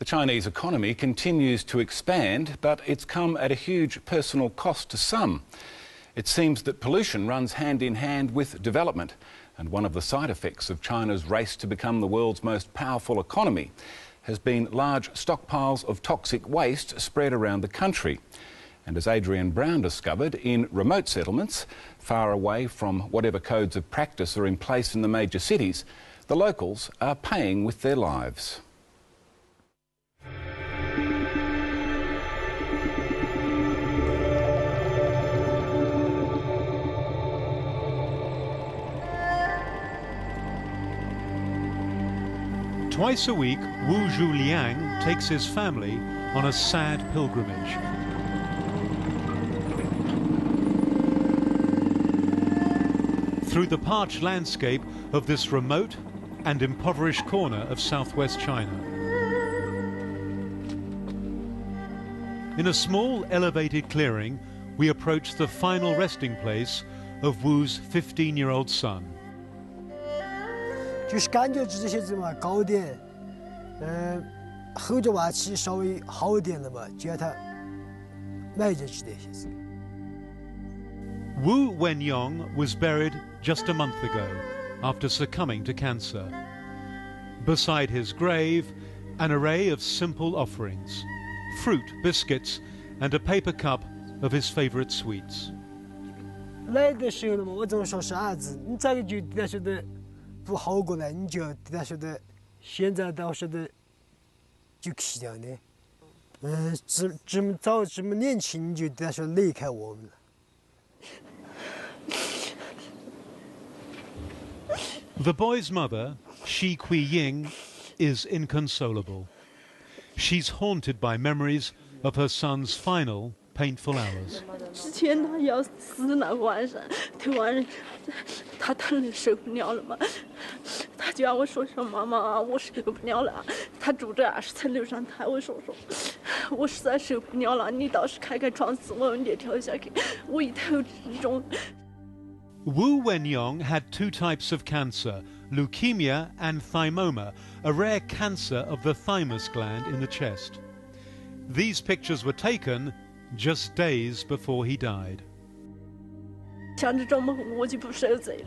The Chinese economy continues to expand, but it's come at a huge personal cost to some. It seems that pollution runs hand in hand with development, and one of the side effects of China's race to become the world's most powerful economy has been large stockpiles of toxic waste spread around the country. And as Adrian Brown discovered, in remote settlements, far away from whatever codes of practice are in place in the major cities, the locals are paying with their lives. Twice a week, Wu Zhuliang takes his family on a sad pilgrimage. Through the parched landscape of this remote and impoverished corner of southwest China. In a small elevated clearing, we approach the final resting place of Wu's 15-year-old son. 就是感觉这些子嘛高点，后着娃起稍微好一点了嘛，就让他买进去这些子。 Wu Wenyong was buried just a month ago after succumbing to cancer. Beside his grave, an array of simple offerings: fruit, biscuits, and a paper cup of his favorite sweets. 来的时候了嘛，我总说是儿子，你这个就对他说的。 不好过来，你就对他说的，现在到说的就去掉呢。这么早这么年轻，你就对他说离开我们了。The boy's mother, Shi Kui-ying, is inconsolable. She's haunted by memories of her son's final painful hours. 之前他要死那个晚上，突然他疼得受不了了嘛，他就让我说说妈妈，我受不了了。他住在20层楼上台，我说我实在受不了了，你倒是开窗子，我得跳下去，我一头之中。 Wu Wenyong had two types of cancer, leukemia and thymoma, a rare cancer of the thymus gland in the chest. These pictures were taken just days before he died. 像这种嘛，我就不受罪了。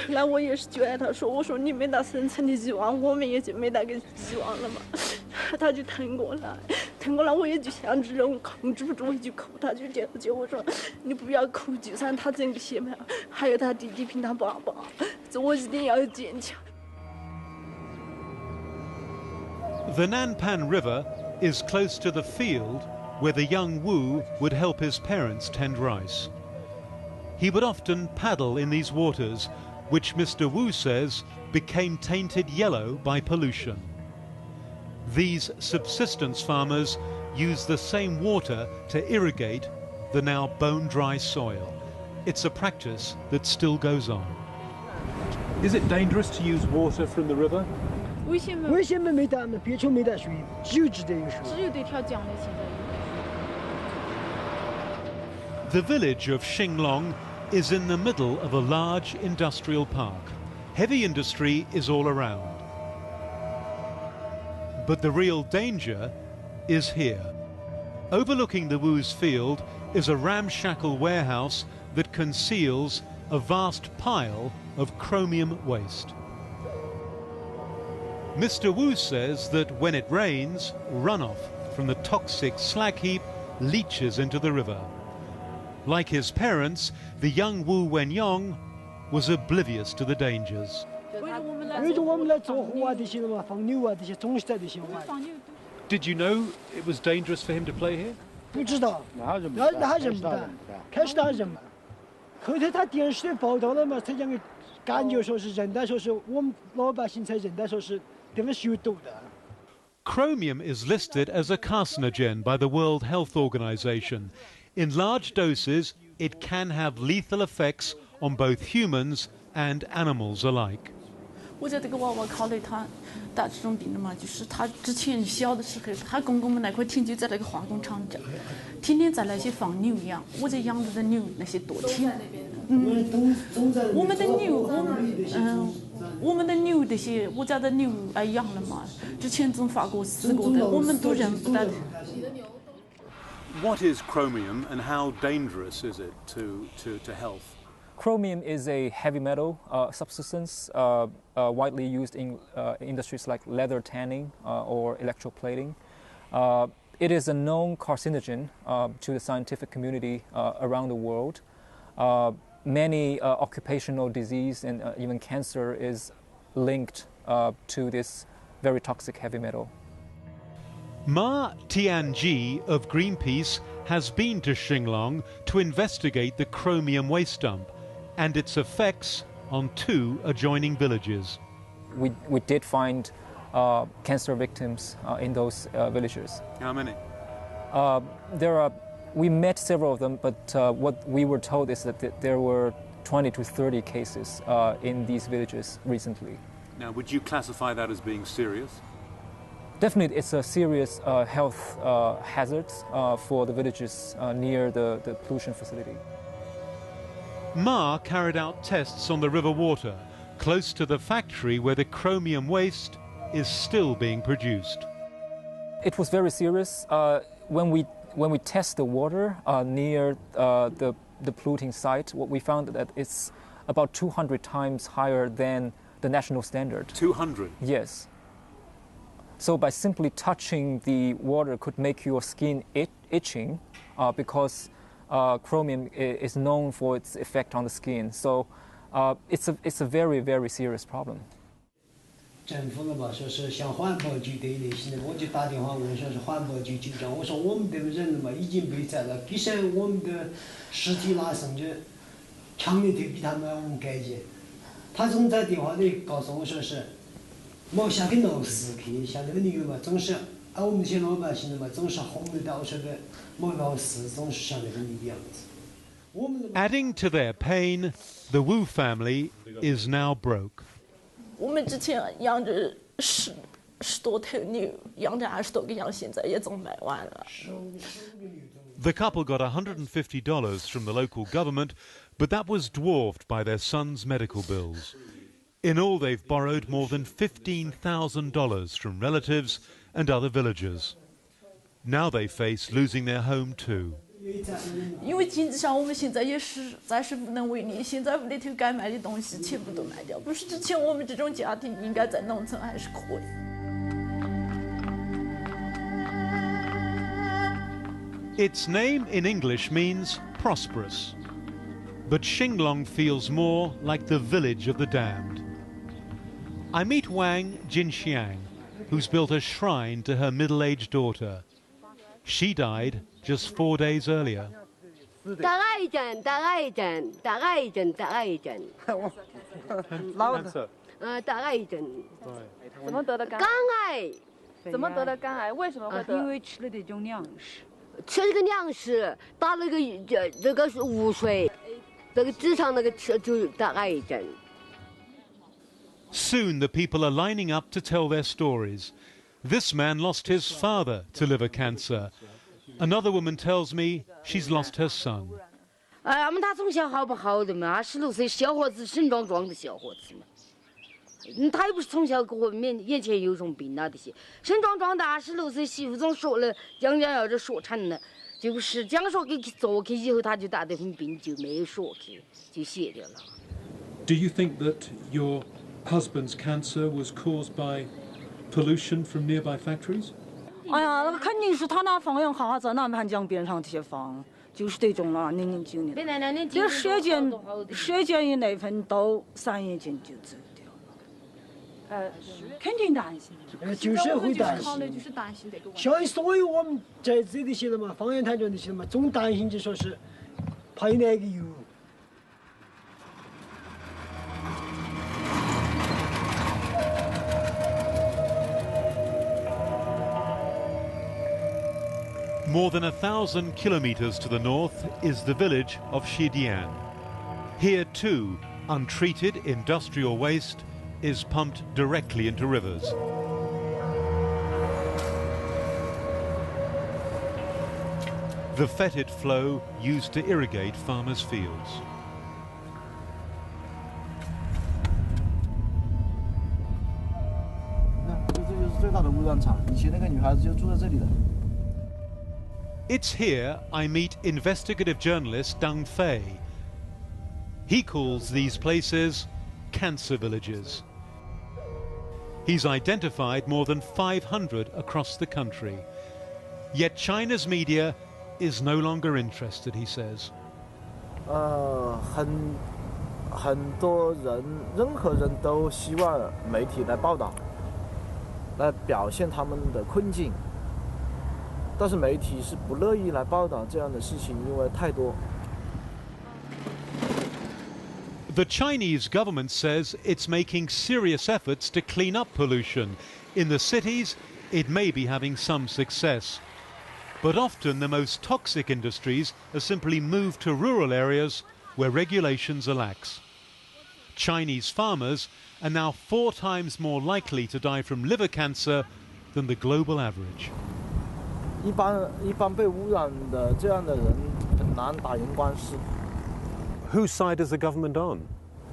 那我也是劝他说：“我说你没得生存的希望，我们也就没得个希望了嘛。”他就疼过来，我也就像这种控制不住，我就哭，他就叫我说：“你不要哭，就算他整个血脉，还有他弟弟凭他爸爸，这我一定要坚强。” The Nanpan River is close to the field where the young Wu would help his parents tend rice. He would often paddle in these waters, which Mr. Wu says became tainted yellow by pollution. These subsistence farmers use the same water to irrigate the now bone-dry soil. It's a practice that still goes on. Is it dangerous to use water from the river? 危险没得，别处没得水，只有这点有水。只有这条江的现在。 The village of Xinglong is in the middle of a large industrial park. Heavy industry is all around. But the real danger is here. Overlooking the Wu's field is a ramshackle warehouse that conceals a vast pile of chromium waste. Mr. Wu says that when it rains, runoff from the toxic slag heap leaches into the river. Like his parents, the young Wu Wenyong was oblivious to the dangers. Did you know it was dangerous for him to play here? 不知道，他认不得，开始他认不得，后头他电视报道了嘛，才讲感觉说是认得，说是我们老百姓才认得，说是这么修毒的。 Chromium is listed as a carcinogen by the World Health Organization. In large doses, it can have lethal effects on both humans and animals alike. 我觉得这个娃娃考虑他得这种病的嘛，就是他之前小的时候，他公公们那块田就在那个化工厂这，天天在那些放牛养，我这养着的牛那些多甜。我们的牛，我们的牛这些，我家的牛挨养了嘛，之前总发过死过的，我们都认不得。What is chromium and how dangerous is it to health? Chromium is a heavy metal substance widely used in industries like leather tanning or electroplating. It is a known carcinogen to the scientific community around the world. Many occupational disease and even cancer is linked to this very toxic heavy metal. Ma Tianji of Greenpeace has been to Xinglong to investigate the chromium waste dump and its effects on 2 adjoining villages. We did find cancer victims in those villages. How many? We met several of them, but what we were told is that there were 20 to 30 cases in these villages recently. Now, would you classify that as being serious? Definitely, it's a serious health hazard for the villages near the pollution facility. Ma carried out tests on the river water, close to the factory where the chromium waste is still being produced. It was very serious. When we test the water near the polluting site, what we found that it's about 200 times higher than the national standard. 200? Yes. So by simply touching the water could make your skin itching because chromium is known for its effect on the skin. So it's a very, very serious problem. 政府了嘛，说是向环保局的联系的，我就打电话问，说是环保局局长，我说我们这个人了嘛，已经被宰了，必须我们的尸体拉上去，强烈推比他们我们改进。他总在电话里告诉我说是，莫下去闹事去，像那个牛嘛，总是我们这些老百姓的嘛，总是哄得到说的莫闹事，总是像那个牛的样子。Adding to their pain, the Wu family is now broke. 我们之前养着十多头牛，养着20多个羊，现在也总卖完了。The couple got $150 from the local government, but that was dwarfed by their son's medical bills. In all, they've borrowed more than $15,000 from relatives and other villagers. Now they face losing their home too. 因为经济上我们现在也是暂时无能为力，现在里头该卖的东西全部都卖掉，不是之前我们这种家庭应该在农村还是可以。Its name in English means prosperous, but Xinglong feels more like the village of the damned. I meet Wang Jinxiang, who's built a shrine to her middle-aged daughter. She died just 4 days earlier. Cancer. Soon the people are lining up to tell their stories. This man lost his father to liver cancer. Another woman tells me she's lost her son. 他从小好不好的嘛，16岁小伙子，身壮壮的小伙子嘛。他又不是从小给我眼前有种病啊这些，身壮壮的26岁媳妇总说了，将要这说成了，就是讲说给做去以后他就打这份病就没有说去，就卸掉了。Do you think that your husband's cancer was caused by pollution from nearby factories? 哎呀，那肯定是他那房养哈在那盘江边上这些房，就是这种了，009年，这血检以内分都3月间就走掉了。肯定担心。就是会担心。就是担心这个问题。像所有我们在这里些了嘛，方言谈这里些嘛，总担心就说是怕有那个油。More than 1,000 kilometers to the north is the village of Shidian. Here too, untreated industrial waste is pumped directly into rivers. The fetid flow used to irrigate farmers' fields. 土壤场，以前那个女孩子就住在这里的。 It's here I meet investigative journalist Deng Fei. He calls these places cancer villages. He's identified more than 500 across the country. Yet China's media is no longer interested, he says. 很多人，任何人都希望媒体来报道，来表现他们的困境。但是媒体是不乐意来报道这样的事情，因为太多。 The Chinese government says it's making serious efforts to clean up pollution. In the cities, it may be having some success. But often the most toxic industries are simply moved to rural areas where regulations are lax. Chinese farmers are now 4 times more likely to die from liver cancer than the global average. 一般被污染的这样的人很难打赢官司。 Whose side is the government on?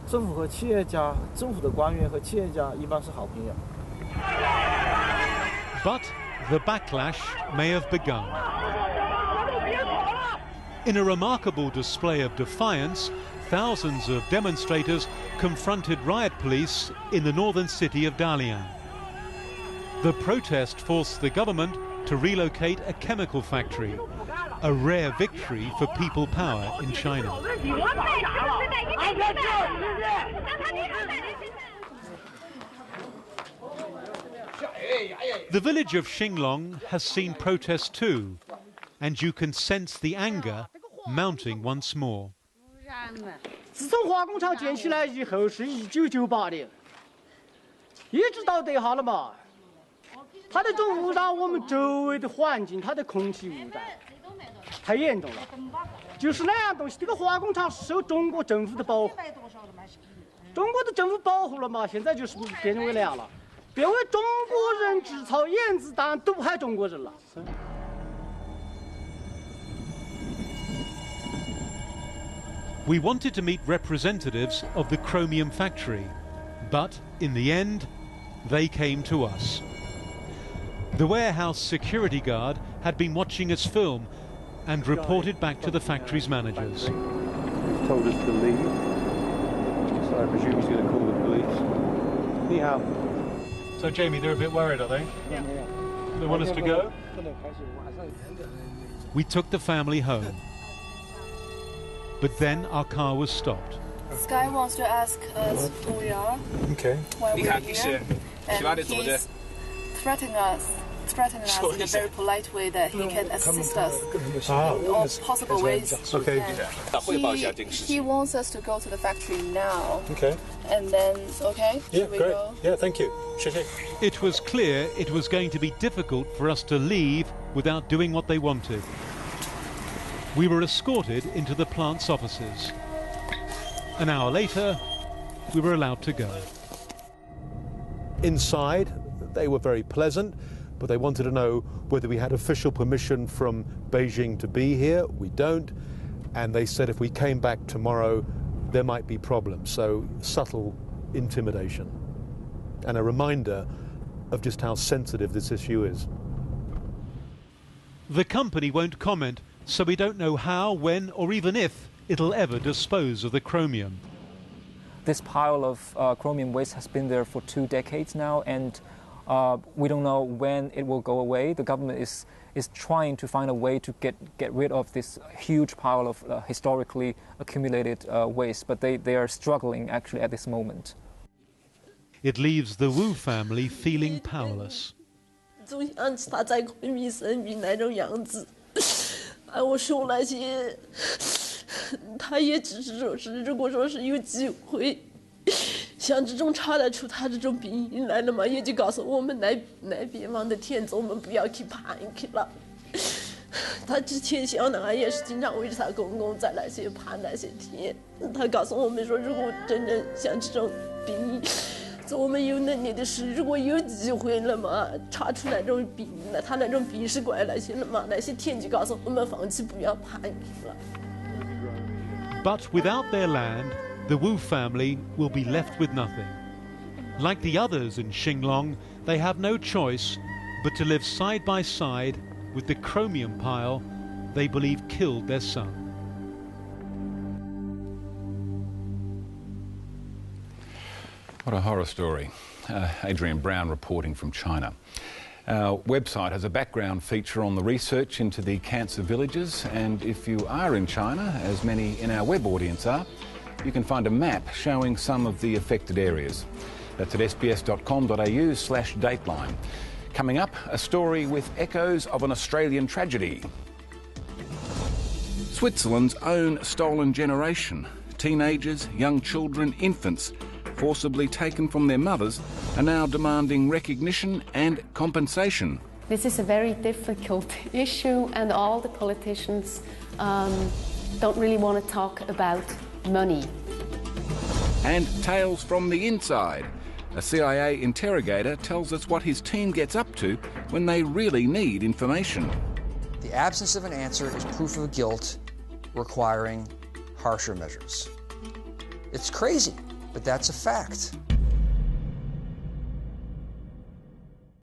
政府和企业家，政府的官员和企业家一般是好朋友。 But the backlash may have begun. In a remarkable display of defiance, thousands of demonstrators confronted riot police in the northern city of Dalian. The protest forced the government to relocate a chemical factory, a rare victory for people power in China. The village of Xinglong has seen protests too, and you can sense the anger mounting once more. 自从化工厂建起来以后，是1998年，一直到这下了嘛。它这种污染我们周围的环境，它的空气污染太严重了。就是那样东西，这个化工厂受中国政府的保护，中国的政府保护了嘛，现在就是变为那样了，变为中国人制造原子弹毒害中国人了。 We wanted to meet representatives of the chromium factory, but in the end, they came to us. The warehouse security guard had been watching us film and reported back to the factory's managers. He's told us to leave, so I presume he's going to call the police. Ni hao. So, Jamie, they're a bit worried, are they? Yeah. They want us to go? We took the family home. But then our car was stopped. Sky wants to ask us who we are. Okay. Why we're here. And he's threatening us in a very polite way that he can assist us in all possible ways. Okay. He wants us to go to the factory now. Okay. And then, okay? Yeah, Should we great. go? Yeah, thank you. It was clear it was going to be difficult for us to leave without doing what they wanted. We were escorted into the plant's offices. An hour later, we were allowed to go. Inside, they were very pleasant, but they wanted to know whether we had official permission from Beijing to be here. We don't. And they said if we came back tomorrow, there might be problems. So subtle intimidation. And a reminder of just how sensitive this issue is. The company won't comment, so we don't know how, when, or even if it'll ever dispose of the chromium. This pile of chromium waste has been there for 2 decades now, and we don't know when it will go away. The government is trying to find a way to get rid of this huge pile of historically accumulated waste, but they are struggling actually at this moment. It leaves the Wu family feeling powerless. 总想起他在昆明生病那种样子，我说那些，他也只是说是，如果说是有机会，像这种查得出他这种病因来了嘛，也就告诉我们那边方的田子，我们不要去盘去了。他之前小男孩也是经常围着他公公在那些盘那些田，他告诉我们说，如果真正像这种病因。 我们有能力的是，如果有机会了嘛，查出那种病了，他那种鼻屎怪那些了嘛，那些田就告诉我们放弃，不要盘了。But without their land, the Wu family will be left with nothing. Like the others in Xinglong, they have no choice but to live side by side with the chromium pile they believe killed their son. What a horror story. Adrian Brown reporting from China. Our website has a background feature on the research into the cancer villages, and if you are in China, as many in our web audience are, you can find a map showing some of the affected areas. That's at sbs.com.au/dateline. Coming up, a story with echoes of an Australian tragedy. Switzerland's own stolen generation. Teenagers, young children, infants, forcibly taken from their mothers, are now demanding recognition and compensation. This is a very difficult issue, and all the politicians don't really want to talk about money. And tales from the inside. A CIA interrogator tells us what his team gets up to when they really need information. The absence of an answer is proof of guilt, requiring harsher measures. It's crazy, but that's a fact.